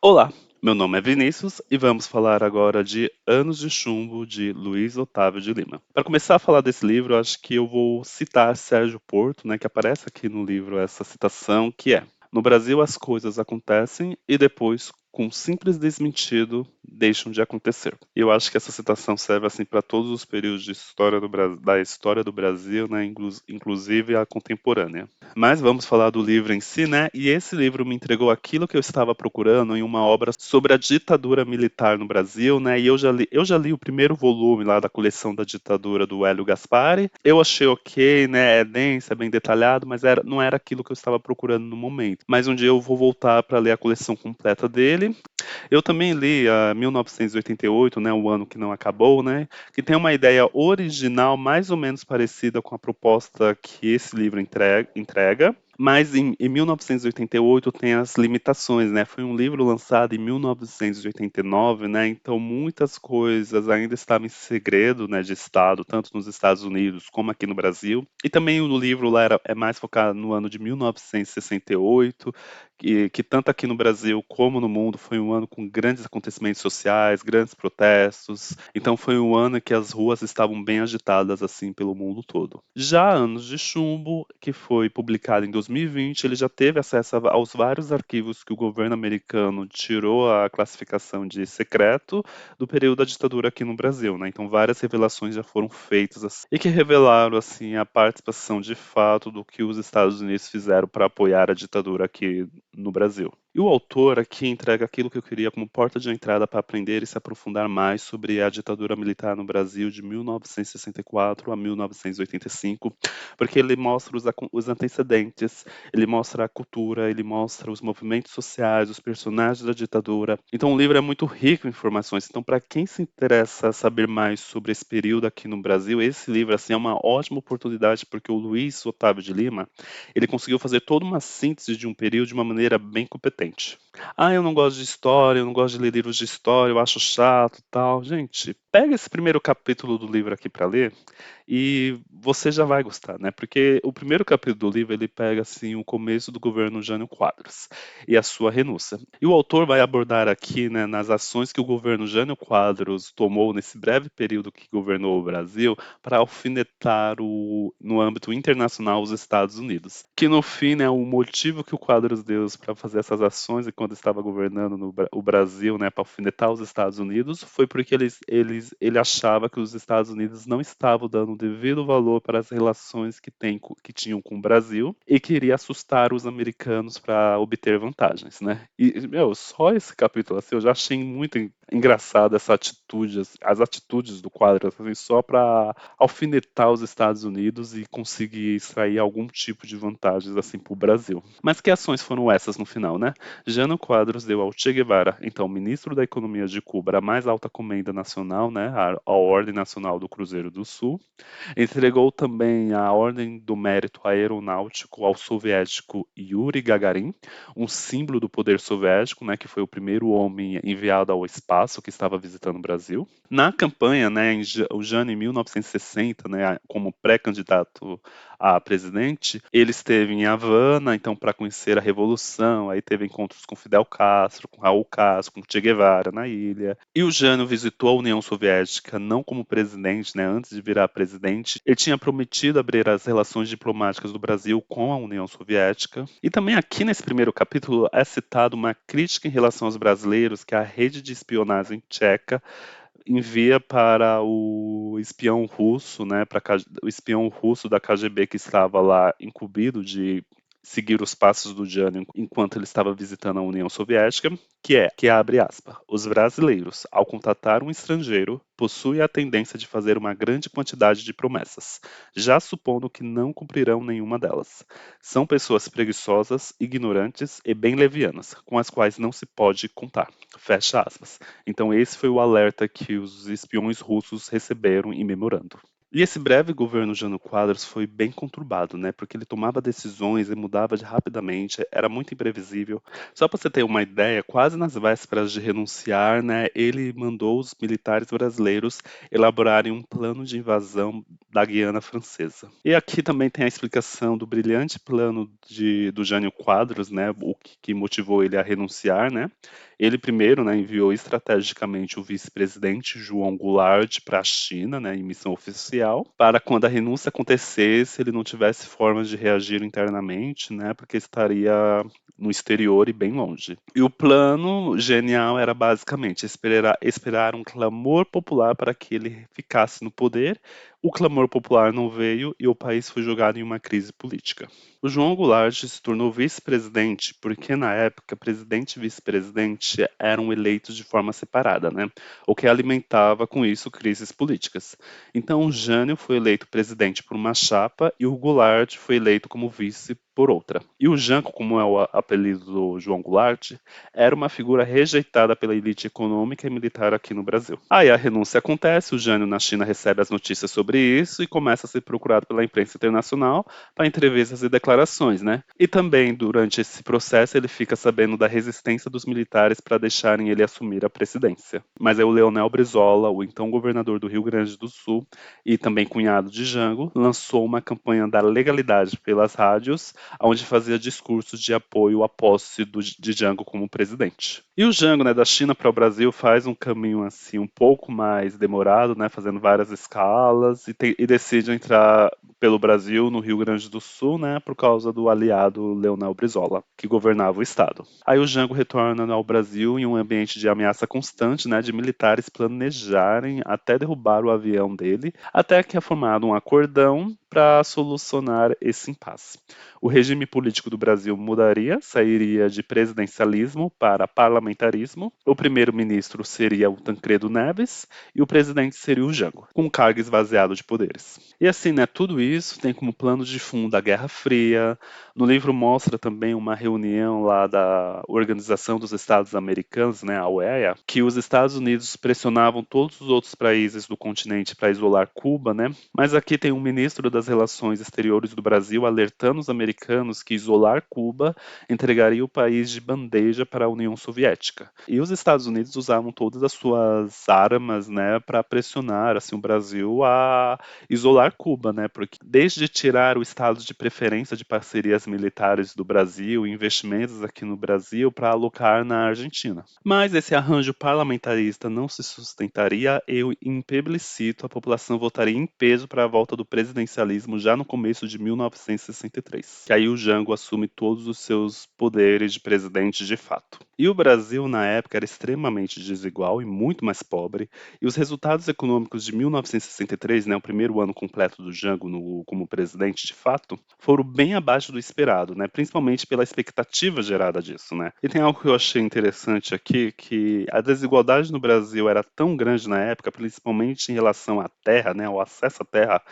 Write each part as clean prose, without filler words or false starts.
Olá, meu nome é Vinícius e vamos falar agora de Anos de Chumbo de Luiz Otávio de Lima. Para começar a falar desse livro, eu acho que eu vou citar Sérgio Porto, né, que aparece aqui no livro essa citação, que é: no Brasil as coisas acontecem e depois, com um simples desmentido, deixam de acontecer. Eu acho que essa citação serve assim para todos os períodos de história da história do Brasil, né, inclusive a contemporânea. Mas vamos falar do livro em si, né? E esse livro me entregou aquilo que eu estava procurando em uma obra sobre a ditadura militar no Brasil, né? E eu já li o primeiro volume lá da coleção da ditadura do Hélio Gaspari. Eu achei ok, né? É denso, é bem detalhado, mas não era aquilo que eu estava procurando no momento. Mas um dia eu vou voltar para ler a coleção completa dele. Eu também li a 1988, né, o ano que não acabou, né, que tem uma ideia original mais ou menos parecida com a proposta que esse livro entrega, mas em 1988 tem as limitações, né? Foi um livro lançado em 1989, né? Então muitas coisas ainda estavam em segredo, né, de Estado, tanto nos Estados Unidos como aqui no Brasil. E também o livro lá é mais focado no ano de 1968, que tanto aqui no Brasil como no mundo foi um ano com grandes acontecimentos sociais, grandes protestos. Então foi um ano que as ruas estavam bem agitadas assim pelo mundo todo. Já Anos de Chumbo, que foi publicado em 2020, ele já teve acesso aos vários arquivos que o governo americano tirou a classificação de secreto do período da ditadura aqui no Brasil, né? Então várias revelações já foram feitas assim, e que revelaram assim a participação de fato do que os Estados Unidos fizeram para apoiar a ditadura aqui no Brasil. E o autor aqui entrega aquilo que eu queria como porta de entrada para aprender e se aprofundar mais sobre a ditadura militar no Brasil de 1964 a 1985, porque ele mostra os antecedentes, ele mostra a cultura, ele mostra os movimentos sociais, os personagens da ditadura. Então o livro é muito rico em informações. Então, para quem se interessa saber mais sobre esse período aqui no Brasil, esse livro assim, é uma ótima oportunidade, porque o Luiz Otávio de Lima ele conseguiu fazer toda uma síntese de um período de uma maneira bem competente. Ah, eu não gosto de história, eu não gosto de ler livros de história, eu acho chato, tal. Gente, pega esse primeiro capítulo do livro aqui para ler e você já vai gostar, né? Porque o primeiro capítulo do livro ele pega assim o começo do governo Jânio Quadros e a sua renúncia. E o autor vai abordar aqui, né, nas ações que o governo Jânio Quadros tomou nesse breve período que governou o Brasil para alfinetar no âmbito internacional os Estados Unidos. Que no fim, né, o motivo que o Quadros deu para fazer essas ações e quando estava governando o Brasil, né, para alfinetar os Estados Unidos, foi porque ele achava que os Estados Unidos não estavam dando o devido valor para as relações que tinham com o Brasil e queria assustar os americanos para obter vantagens, né? E, meu, só esse capítulo assim, eu já achei muito engraçado essa atitude, as atitudes do Quadros, assim, só para alfinetar os Estados Unidos e conseguir extrair algum tipo de vantagens assim para o Brasil. Mas que ações foram essas no final, né? Jânio Quadros deu ao Che Guevara, então ministro da Economia de Cuba, a mais alta comenda nacional, né, a Ordem Nacional do Cruzeiro do Sul. Entregou também a Ordem do Mérito Aeronáutico ao soviético Yuri Gagarin, um símbolo do poder soviético, né, que foi o primeiro homem enviado ao espaço que estava visitando o Brasil. Na campanha, né, o Jânio, em 1960, né, como pré-candidato a presidente, ele esteve em Havana, então, para conhecer a Revolução, aí teve encontros com Fidel Castro, com Raul Castro, com Che Guevara na ilha. E o Jânio visitou a União Soviética não como presidente, né, antes de virar presidente, ele tinha prometido abrir as relações diplomáticas do Brasil com a União Soviética. E também aqui nesse primeiro capítulo é citado uma crítica em relação aos brasileiros que a rede de espionagem tcheca envia para o espião russo, né, o espião russo da KGB que estava lá incumbido de seguir os passos do Gianni enquanto ele estava visitando a União Soviética, que abre aspas, os brasileiros, ao contatar um estrangeiro, possuem a tendência de fazer uma grande quantidade de promessas, já supondo que não cumprirão nenhuma delas. São pessoas preguiçosas, ignorantes e bem levianas, com as quais não se pode contar. Fecha aspas. Então esse foi o alerta que os espiões russos receberam em memorando. E esse breve governo Jânio Quadros foi bem conturbado, né? Porque ele tomava decisões e mudava rapidamente, era muito imprevisível. Só para você ter uma ideia, quase nas vésperas de renunciar, né, ele mandou os militares brasileiros elaborarem um plano de invasão da Guiana Francesa. E aqui também tem a explicação do brilhante plano do Jânio Quadros, né, o que motivou ele a renunciar, né? Ele primeiro, né, enviou estrategicamente o vice-presidente João Goulart para a China, né, em missão oficial, para quando a renúncia acontecesse, ele não tivesse formas de reagir internamente, né, porque estaria no exterior e bem longe. E o plano genial era basicamente esperar um clamor popular para que ele ficasse no poder. O clamor popular não veio e o país foi jogado em uma crise política. O João Goulart se tornou vice-presidente porque, na época, presidente e vice-presidente eram eleitos de forma separada, né? O que alimentava, com isso, crises políticas. Então, o Jânio foi eleito presidente por uma chapa e o Goulart foi eleito como vice por outra. E o Janco, como é o apelido do João Goulart, era uma figura rejeitada pela elite econômica e militar aqui no Brasil. Aí a renúncia acontece, o Jânio na China recebe as notícias sobre isso e começa a ser procurado pela imprensa internacional para entrevistas e declarações, né? E também durante esse processo ele fica sabendo da resistência dos militares para deixarem ele assumir a presidência. Mas é o Leonel Brizola, o então governador do Rio Grande do Sul e também cunhado de Jango, lançou uma campanha da legalidade pelas rádios, onde fazia discursos de apoio à posse de Jango como presidente. E o Jango, né, da China para o Brasil faz um caminho assim um pouco mais demorado, né, fazendo várias escalas e decide entrar pelo Brasil no Rio Grande do Sul, né, por causa do aliado Leonel Brizola, que governava o estado. Aí o Jango retorna ao Brasil em um ambiente de ameaça constante, né, de militares planejarem até derrubar o avião dele, até que é formado um acordão para solucionar esse impasse. O regime político do Brasil mudaria, sairia de presidencialismo para parlamentarismo. O primeiro-ministro seria o Tancredo Neves e o presidente seria o Jango, com cargo esvaziado de poderes. E assim, né, tudo isso tem como plano de fundo a Guerra Fria. No livro mostra também uma reunião lá da Organização dos Estados Americanos, né, a OEA, que os Estados Unidos pressionavam todos os outros países do continente para isolar Cuba, né? Mas aqui tem um ministro das Relações Exteriores do Brasil alertando os americanos que isolar Cuba entregaria o país de bandeja para a União Soviética. E os Estados Unidos usavam todas as suas armas, né, para pressionar assim o Brasil a isolar Cuba, né? Porque desde tirar o estado de preferência de parcerias militares do Brasil, investimentos aqui no Brasil para alocar na Argentina. Mas esse arranjo parlamentarista não se sustentaria e em plebiscito a população votaria em peso para a volta do presidencialismo já no começo de 1963. Que aí o Jango assume todos os seus poderes de presidente de fato. E o Brasil na época era extremamente desigual e muito mais pobre, e os resultados econômicos de 1963, né, o primeiro ano completo do Jango como presidente de fato, foram bem abaixo do esperado, né, principalmente pela expectativa gerada disso, né. E tem algo que eu achei interessante aqui, que a desigualdade no Brasil era tão grande na época, principalmente em relação à terra, né, ao acesso à terra,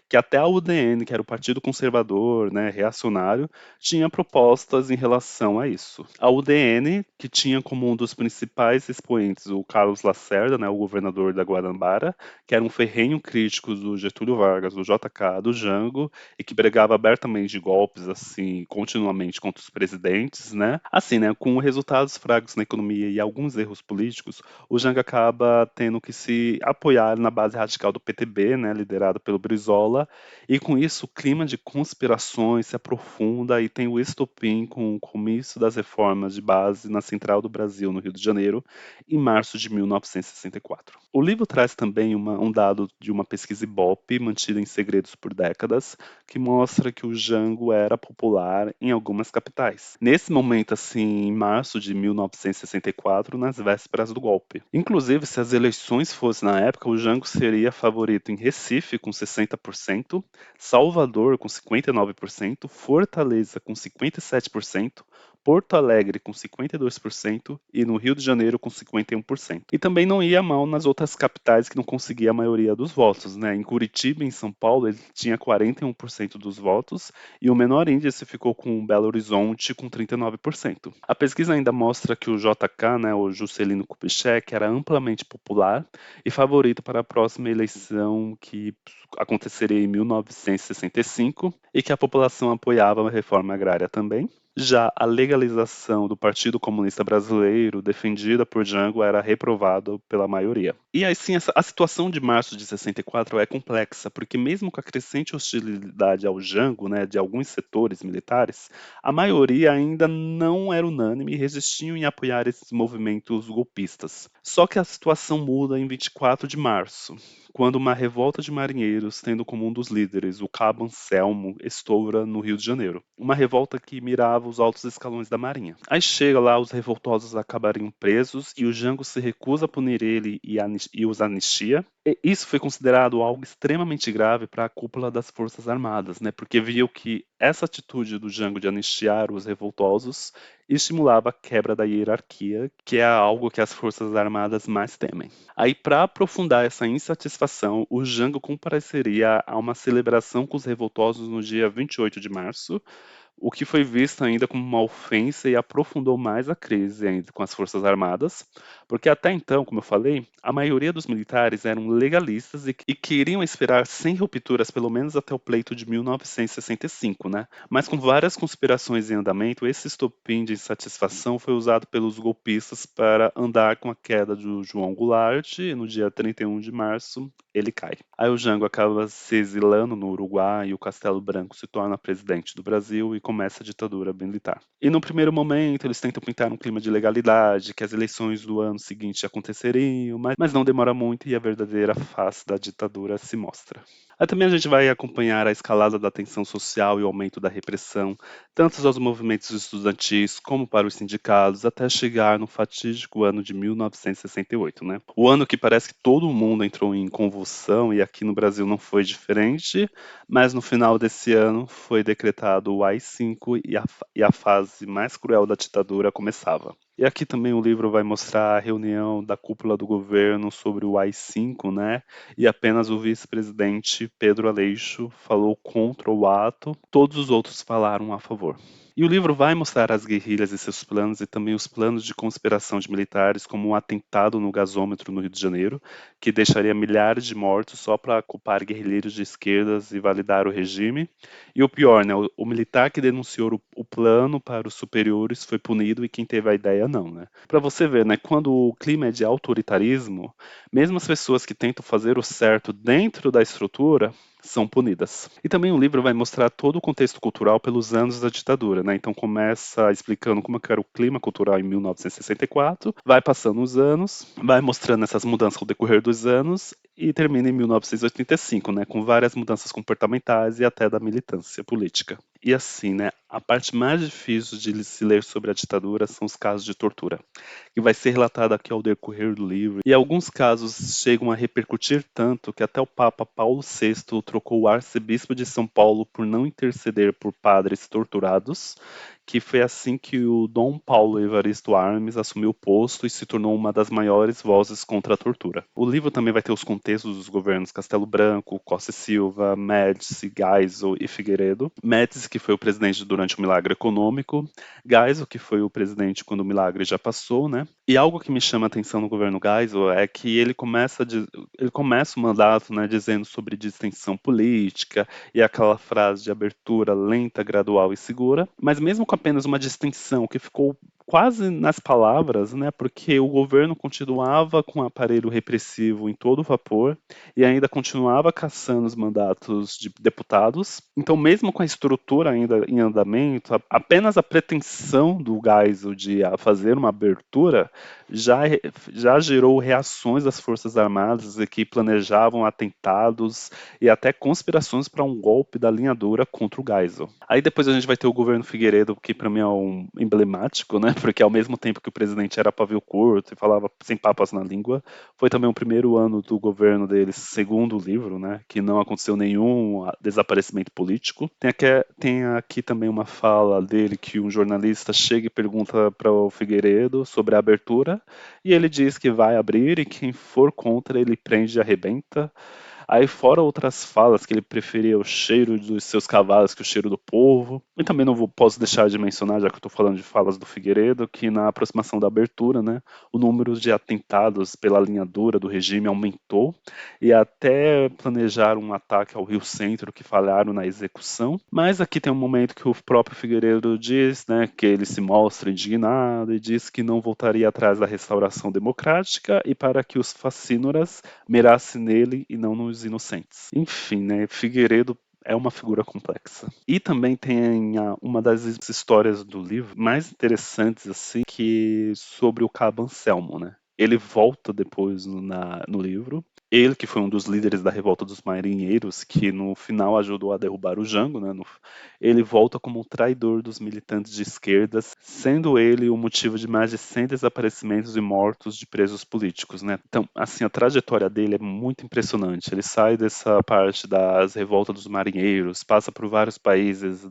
que até a UDN, que era o Partido Conservador, né, reacionário, tinha propostas em relação a isso. A UDN, que tinha como um dos principais expoentes o Carlos Lacerda, né, o governador da Guanabara, que era um ferrenho crítico do Getúlio Vargas, do JK, do Jango, e que pregava abertamente de golpes, assim, continuamente contra os presidentes, né? Assim, né, com resultados fracos na economia e alguns erros políticos, o Jango acaba tendo que se apoiar na base radical do PTB, né, liderado pelo Brizola, e com isso o clima de conspirações se aprofunda e tem o estopim com o comício das reformas de base na Central do Brasil, no Rio de Janeiro, em março de 1964. O livro traz também um dado de uma pesquisa Ibope, mantida em segredos por décadas, que mostra que o Jango era popular em algumas capitais. Nesse momento, assim, em março de 1964, nas vésperas do golpe. Inclusive, se as eleições fossem na época, o Jango seria favorito em Recife, com 60%, Salvador, com 59%, Fortaleza, com 57%, Porto Alegre com 52% e no Rio de Janeiro com 51%. E também não ia mal nas outras capitais que não conseguia a maioria dos votos, né? Em Curitiba, em São Paulo, ele tinha 41% dos votos e o menor índice ficou com Belo Horizonte com 39%. A pesquisa ainda mostra que o JK, né, o Juscelino Kubitschek, era amplamente popular e favorito para a próxima eleição que aconteceria em 1965 e que a população apoiava a reforma agrária também. Já a legalização do Partido Comunista Brasileiro, defendida por Jango, era reprovada pela maioria. E assim, a situação de março de 64 é complexa, porque mesmo com a crescente hostilidade ao Jango, né, de alguns setores militares, a maioria ainda não era unânime e resistiam em apoiar esses movimentos golpistas. Só que a situação muda em 24 de março, quando uma revolta de marinheiros, tendo como um dos líderes o cabo Anselmo, estoura no Rio de Janeiro. Uma revolta que mirava os altos escalões da Marinha. Aí chega lá, os revoltosos acabariam presos e o Jango se recusa a punir ele e os anistia. E isso foi considerado algo extremamente grave para a cúpula das Forças Armadas, né? Porque viu que essa atitude do Jango de anistiar os revoltosos estimulava a quebra da hierarquia, que é algo que as Forças Armadas mais temem. Aí, para aprofundar essa insatisfação, o Jango compareceria a uma celebração com os revoltosos no dia 28 de março, o que foi visto ainda como uma ofensa e aprofundou mais a crise ainda com as Forças Armadas, porque até então, como eu falei, a maioria dos militares eram legalistas e queriam esperar sem rupturas pelo menos até o pleito de 1965, né? Mas com várias conspirações em andamento, esse estopim de insatisfação foi usado pelos golpistas para andar com a queda do João Goulart e no dia 31 de março ele cai. Aí o Jango acaba se exilando no Uruguai e o Castelo Branco se torna presidente do Brasil e começa a ditadura militar. E no primeiro momento eles tentam pintar um clima de legalidade, que as eleições do ano seguinte aconteceriam, mas não demora muito e a verdadeira face da ditadura se mostra. Aí também a gente vai acompanhar a escalada da tensão social e o aumento da repressão, tanto aos movimentos estudantis como para os sindicatos, até chegar no fatídico ano de 1968, né? O ano que parece que todo mundo entrou em convulsão e aqui no Brasil não foi diferente, mas no final desse ano foi decretado o AI-5 e a fase mais cruel da ditadura começava. E aqui também o livro vai mostrar a reunião da cúpula do governo sobre o AI-5, né? E apenas o vice-presidente Pedro Aleixo falou contra o ato, todos os outros falaram a favor. E o livro vai mostrar as guerrilhas e seus planos e também os planos de conspiração de militares, como um atentado no gasômetro no Rio de Janeiro, que deixaria milhares de mortos só para culpar guerrilheiros de esquerdas e validar o regime. E o pior, né, o militar que denunciou o plano para os superiores foi punido e quem teve a ideia não, né? Para você ver, né, quando o clima é de autoritarismo, mesmo as pessoas que tentam fazer o certo dentro da estrutura são punidas. E também o livro vai mostrar todo o contexto cultural pelos anos da ditadura, né? Então começa explicando como que era o clima cultural em 1964, vai passando os anos, vai mostrando essas mudanças ao decorrer dos anos e termina em 1985, né, com várias mudanças comportamentais e até da militância política. E assim, né, a parte mais difícil de se ler sobre a ditadura são os casos de tortura, que vai ser relatado aqui ao decorrer do livro. E alguns casos chegam a repercutir tanto que até o Papa Paulo VI trocou o arcebispo de São Paulo por não interceder por padres torturados, que foi assim que o Dom Paulo Evaristo Armes assumiu o posto e se tornou uma das maiores vozes contra a tortura. O livro também vai ter os contextos dos governos Castelo Branco, Costa e Silva, Médici, Geisel e Figueiredo. Médici, que foi o presidente durante o milagre econômico, Geisel, que foi o presidente quando o milagre já passou, né? E algo que me chama a atenção no governo Geisel é que ele começa o mandato, né, dizendo sobre distensão política e aquela frase de abertura lenta, gradual e segura, mas mesmo com apenas uma distensão que ficou quase nas palavras, né, porque o governo continuava com o aparelho repressivo em todo vapor e ainda continuava caçando os mandatos de deputados. Então, mesmo com a estrutura ainda em andamento, apenas a pretensão do Geisel de fazer uma abertura já, já gerou reações das Forças Armadas que planejavam atentados e até conspirações para um golpe da linha dura contra o Geisel. Aí depois a gente vai ter o governo Figueiredo, que para mim é um emblemático, né? Porque ao mesmo tempo que o presidente era pavio curto e falava sem papas na língua, foi também o primeiro ano do governo deles, segundo o livro, né? Que não aconteceu nenhum desaparecimento político. Tem aqui também uma fala dele que um jornalista chega e pergunta para o Figueiredo sobre a abertura e ele diz que vai abrir e quem for contra ele prende e arrebenta. Aí fora outras falas que ele preferia o cheiro dos seus cavalos que o cheiro do povo. E também posso deixar de mencionar, já que eu estou falando de falas do Figueiredo, que na aproximação da abertura, né, o número de atentados pela linha dura do regime aumentou e até planejaram um ataque ao Rio Centro que falharam na execução. Mas aqui tem um momento que o próprio Figueiredo diz, né, que ele se mostra indignado e diz que não voltaria atrás da restauração democrática e para que os facínoras mirassem nele e não nos inocentes. Enfim, né, Figueiredo é uma figura complexa. E também tem uma das histórias do livro mais interessantes assim, que sobre o Cabo Anselmo, né? Ele volta depois no livro. Ele que foi um dos líderes da revolta dos marinheiros, que no final ajudou a derrubar o Jango, né? Ele volta como um traidor dos militantes de esquerdas, sendo ele o motivo de mais de 100 desaparecimentos e mortos de presos políticos, né? Então, assim, a trajetória dele é muito impressionante. Ele sai dessa parte das revoltas dos marinheiros, passa por vários países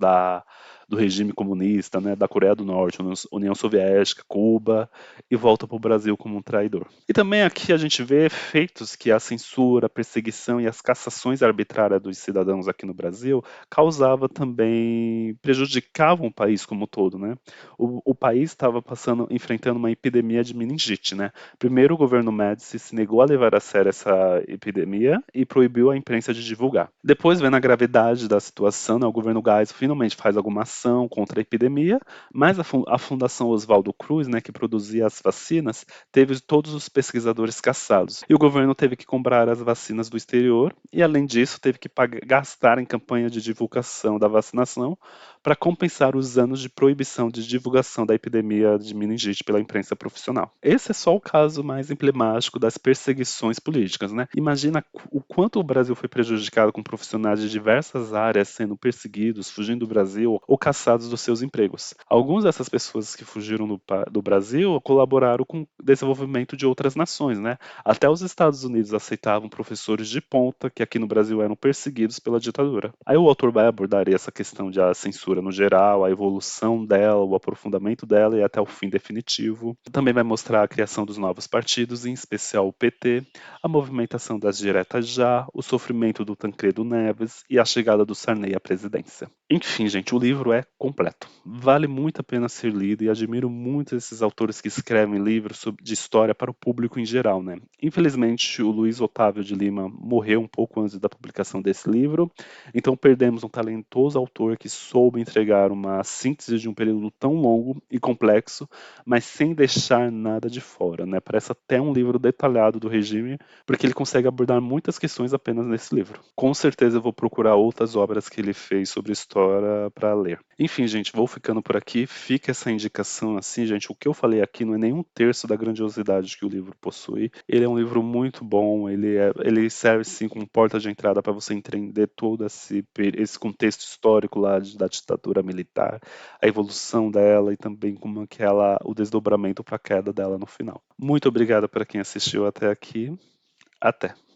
do regime comunista, né, da Coreia do Norte, União Soviética, Cuba, e volta para o Brasil como um traidor. E também aqui a gente vê efeitos que a censura, a perseguição e as cassações arbitrárias dos cidadãos aqui no Brasil causava também, prejudicavam o país como um todo, né? O país estava enfrentando uma epidemia de meningite, né? Primeiro o governo Médici se negou a levar a sério essa epidemia e proibiu a imprensa de divulgar. Depois, vendo a gravidade da situação, né, o governo Gás finalmente faz alguma ação contra a epidemia, mas a Fundação Oswaldo Cruz, né, que produzia as vacinas, teve todos os pesquisadores caçados. E o governo teve que comprar as vacinas do exterior e, além disso, teve que gastar em campanha de divulgação da vacinação para compensar os anos de proibição de divulgação da epidemia de meningite pela imprensa profissional. Esse é só o caso mais emblemático das perseguições políticas, né? Imagina o quanto o Brasil foi prejudicado com profissionais de diversas áreas sendo perseguidos, fugindo do Brasil ou caçados dos seus empregos. Algumas dessas pessoas que fugiram do Brasil colaboraram com o desenvolvimento de outras nações, né? Até os Estados Unidos aceitavam professores de ponta que aqui no Brasil eram perseguidos pela ditadura. Aí o autor vai abordar essa questão de a censura no geral, a evolução dela, o aprofundamento dela e até o fim definitivo. Também vai mostrar a criação dos novos partidos, em especial o PT, a movimentação das diretas já, o sofrimento do Tancredo Neves e a chegada do Sarney à presidência. Enfim, gente, o livro é completo. Vale muito a pena ser lido e admiro muito esses autores que escrevem livros de história para o público em geral, né? Infelizmente, o Luiz Otávio de Lima morreu um pouco antes da publicação desse livro, então perdemos um talentoso autor que soube entregar uma síntese de um período tão longo e complexo, mas sem deixar nada de fora, né? Parece até um livro detalhado do regime, porque ele consegue abordar muitas questões apenas nesse livro. Com certeza eu vou procurar outras obras que ele fez sobre história para ler. Enfim, gente, vou ficando por aqui. Fica essa indicação assim, gente. O que eu falei aqui não é nem um terço da grandiosidade que o livro possui. Ele é um livro muito bom. Ele serve sim como porta de entrada para você entender todo esse contexto histórico lá da ditadura militar, a evolução dela e também como que o desdobramento para a queda dela no final. Muito obrigado para quem assistiu até aqui. Até.